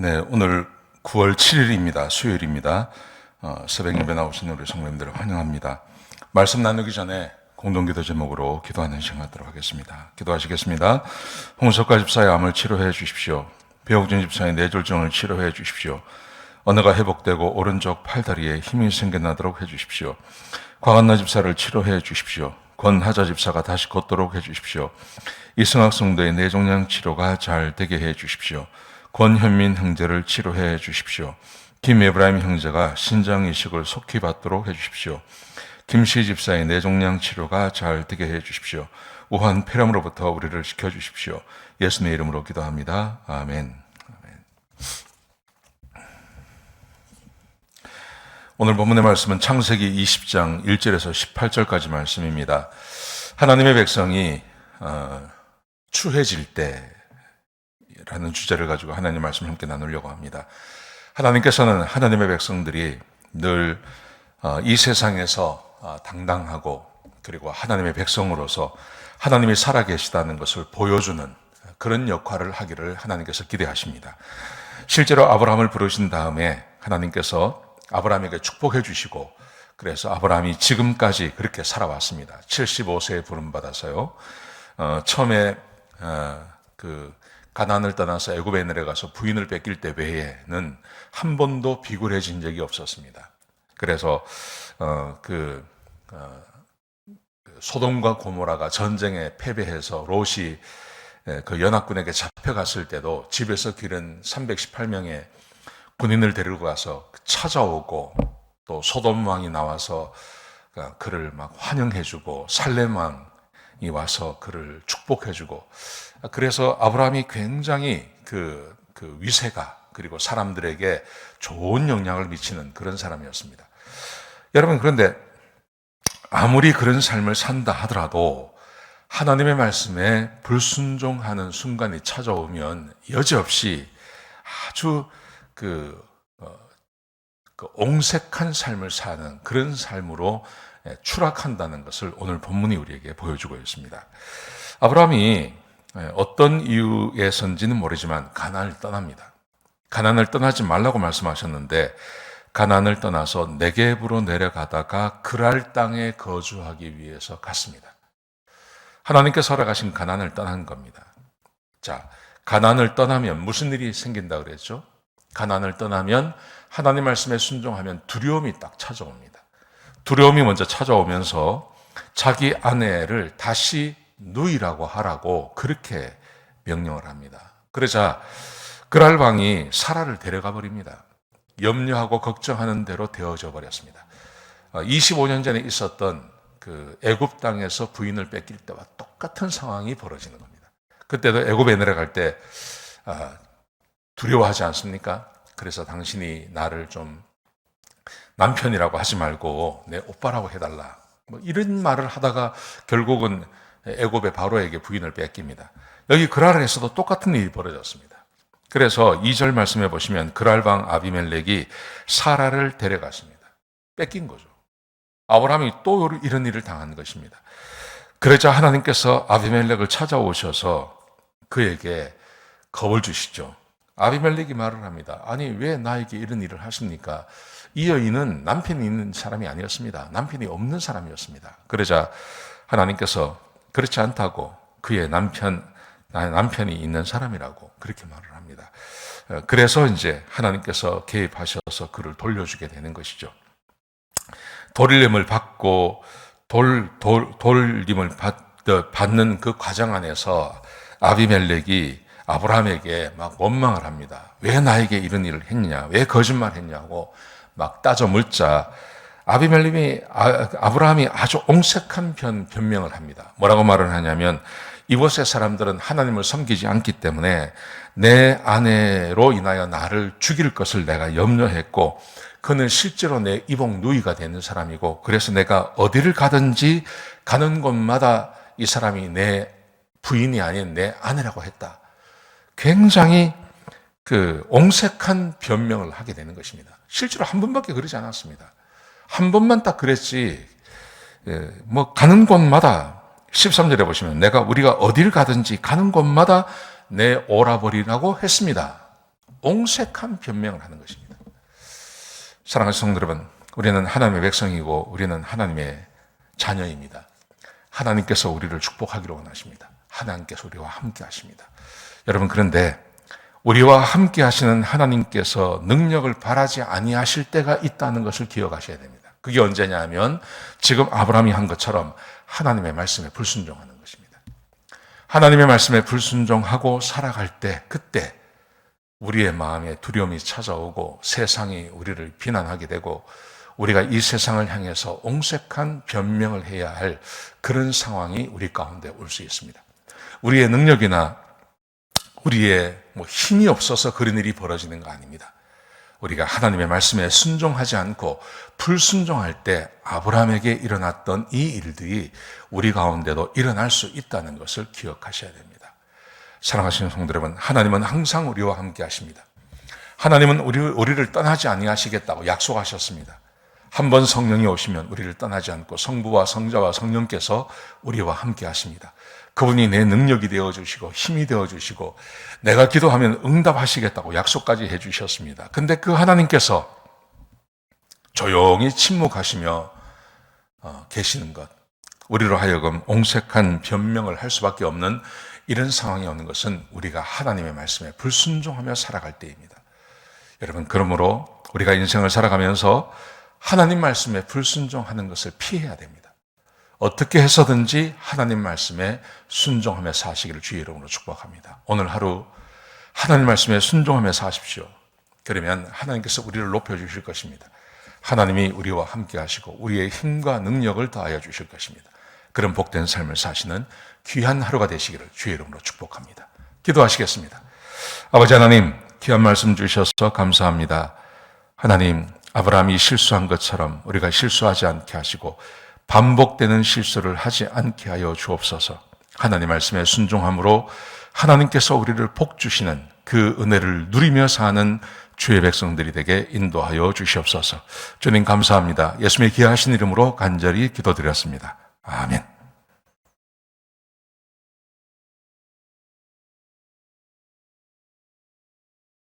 네, 오늘 9월 7일입니다. 수요일입니다. 새벽 예배 나오신 우리 성도님들을 환영합니다. 말씀 나누기 전에 공동기도 제목으로 기도하는 시간 갖도록 하겠습니다. 기도하시겠습니다. 홍석가 집사의 암을 치료해 주십시오. 배옥진 집사의 뇌졸중을 치료해 주십시오. 언어가 회복되고 오른쪽 팔다리에 힘이 생겨나도록 해 주십시오. 광한나 집사를 치료해 주십시오. 권하자 집사가 다시 걷도록 해 주십시오. 이승학 성도의 뇌종양 치료가 잘 되게 해 주십시오. 권현민 형제를 치료해 주십시오. 김에브라임 형제가 신장 이식을 속히 받도록 해 주십시오. 김씨 집사의 뇌종양 치료가 잘 되게 해 주십시오. 우한 폐렴으로부터 우리를 지켜 주십시오. 예수님의 이름으로 기도합니다. 아멘. 오늘 본문의 말씀은 창세기 20장 1절에서 18절까지 말씀입니다. 하나님의 백성이 추해질 때라는 주제를 가지고 하나님의 말씀을 함께 나누려고 합니다. 하나님께서는 하나님의 백성들이 늘 이 세상에서 당당하고 그리고 하나님의 백성으로서 하나님이 살아계시다는 것을 보여주는 그런 역할을 하기를 하나님께서 기대하십니다. 실제로 아브라함을 부르신 다음에 하나님께서 아브라함에게 축복해 주시고 그래서 아브라함이 지금까지 그렇게 살아왔습니다. 75세에 부름받아서요. 처음에 가나안을 떠나서 애굽에 내려가서 부인을 뺏길 때 외에는 한 번도 비굴해진 적이 없었습니다. 그래서 소돔과 고모라가 전쟁에 패배해서 롯이 그 연합군에게 잡혀갔을 때도 집에서 기른 318명의 군인을 데리고 가서 찾아오고 또 소돔 왕이 나와서 그를 막 환영해주고 살렘 왕이 와서 그를 축복해주고 그래서 아브라함이 굉장히 그 위세가 그리고 사람들에게 좋은 영향을 미치는 그런 사람이었습니다. 여러분 그런데 아무리 그런 삶을 산다 하더라도 하나님의 말씀에 불순종하는 순간이 찾아오면 여지없이 아주 옹색한 삶을 사는 그런 삶으로 추락한다는 것을 오늘 본문이 우리에게 보여주고 있습니다. 아브라함이 어떤 이유에선지는 모르지만 가나안을 떠납니다. 가나안을 떠나지 말라고 말씀하셨는데 가나안을 떠나서 네겝으로 내려가다가 그랄 땅에 거주하기 위해서 갔습니다. 하나님께서 허락하신 가나안을 떠난 겁니다. 자, 가나안을 떠나면 무슨 일이 생긴다 그랬죠? 가나안을 떠나면 하나님 말씀에 순종하면 두려움이 딱 찾아옵니다. 두려움이 먼저 찾아오면서 자기 아내를 다시 누이라고 하라고 그렇게 명령을 합니다. 그러자 그랄 왕이 사라를 데려가 버립니다. 염려하고 걱정하는 대로 되어져 버렸습니다. 25년 전에 있었던 그 애굽 땅에서 부인을 뺏길 때와 똑같은 상황이 벌어지는 겁니다. 그때도 애굽에 내려갈 때 두려워하지 않습니까? 그래서 당신이 나를 좀 남편이라고 하지 말고 내 오빠라고 해달라. 뭐 이런 말을 하다가 결국은 애굽의 바로에게 부인을 뺏깁니다. 여기 그랄에서도 똑같은 일이 벌어졌습니다. 그래서 2절 말씀해 보시면 그랄 왕 아비멜렉이 사라를 데려갔습니다. 뺏긴 거죠. 아브라함이 또 이런 일을 당한 것입니다. 그러자 하나님께서 아비멜렉을 찾아오셔서 그에게 겁을 주시죠. 아비멜렉이 말을 합니다. 아니 왜 나에게 이런 일을 하십니까? 이 여인은 남편이 있는 사람이 아니었습니다. 남편이 없는 사람이었습니다. 그러자 하나님께서 그렇지 않다고 그의 나의 남편이 있는 사람이라고 그렇게 말을 합니다. 그래서 이제 하나님께서 개입하셔서 그를 돌려주게 되는 것이죠. 돌림을 받고 돌림을 받는 그 과정 안에서 아비멜렉이 아브라함에게 막 원망을 합니다. 왜 나에게 이런 일을 했냐? 왜 거짓말했냐고 막 따져 묻자 아브라함이 아주 옹색한 변명을 합니다. 뭐라고 말을 하냐면 이곳의 사람들은 하나님을 섬기지 않기 때문에 내 아내로 인하여 나를 죽일 것을 내가 염려했고 그는 실제로 내 이복 누이가 되는 사람이고 그래서 내가 어디를 가든지 가는 곳마다 이 사람이 내 부인이 아닌 내 아내라고 했다. 굉장히 옹색한 변명을 하게 되는 것입니다. 실제로 한 번밖에 그러지 않았습니다. 한 번만 딱 그랬지. 가는 곳마다 13절에 보시면 우리가 어딜 가든지 가는 곳마다 내 오라버리라고 했습니다. 옹색한 변명을 하는 것입니다. 사랑하는 성도 여러분, 우리는 하나님의 백성이고 우리는 하나님의 자녀입니다. 하나님께서 우리를 축복하기를 원하십니다. 하나님께서 우리와 함께 하십니다. 여러분, 그런데 우리와 함께 하시는 하나님께서 능력을 바라지 아니하실 때가 있다는 것을 기억하셔야 됩니다. 그게 언제냐 하면 지금 아브라함이 한 것처럼 하나님의 말씀에 불순종하는 것입니다. 하나님의 말씀에 불순종하고 살아갈 때, 그때 우리의 마음에 두려움이 찾아오고 세상이 우리를 비난하게 되고 우리가 이 세상을 향해서 옹색한 변명을 해야 할 그런 상황이 우리 가운데 올 수 있습니다. 우리의 능력이나 우리의 힘이 없어서 그런 일이 벌어지는 거 아닙니다. 우리가 하나님의 말씀에 순종하지 않고 불순종할 때 아브라함에게 일어났던 이 일들이 우리 가운데도 일어날 수 있다는 것을 기억하셔야 됩니다. 사랑하시는 성도 여러분, 하나님은 항상 우리와 함께 하십니다. 하나님은 우리를 떠나지 아니하시겠다고 약속하셨습니다. 한번 성령이 오시면 우리를 떠나지 않고 성부와 성자와 성령께서 우리와 함께 하십니다. 그분이 내 능력이 되어주시고 힘이 되어주시고 내가 기도하면 응답하시겠다고 약속까지 해주셨습니다. 근데 그 하나님께서 조용히 침묵하시며 계시는 것, 우리로 하여금 옹색한 변명을 할 수밖에 없는 이런 상황이 오는 것은 우리가 하나님의 말씀에 불순종하며 살아갈 때입니다. 여러분, 그러므로 우리가 인생을 살아가면서 하나님 말씀에 불순종하는 것을 피해야 됩니다. 어떻게 해서든지 하나님 말씀에 순종하며 사시기를 주의 이름으로 축복합니다. 오늘 하루 하나님 말씀에 순종하며 사십시오. 그러면 하나님께서 우리를 높여주실 것입니다. 하나님이 우리와 함께 하시고 우리의 힘과 능력을 더하여 주실 것입니다. 그런 복된 삶을 사시는 귀한 하루가 되시기를 주의 이름으로 축복합니다. 기도하시겠습니다. 아버지 하나님, 귀한 말씀 주셔서 감사합니다. 하나님, 아브라함이 실수한 것처럼 우리가 실수하지 않게 하시고 반복되는 실수를 하지 않게 하여 주옵소서. 하나님 말씀에 순종함으로 하나님께서 우리를 복 주시는 그 은혜를 누리며 사는 주의 백성들이 되게 인도하여 주시옵소서. 주님 감사합니다. 예수님의 귀하신 이름으로 간절히 기도드렸습니다. 아멘.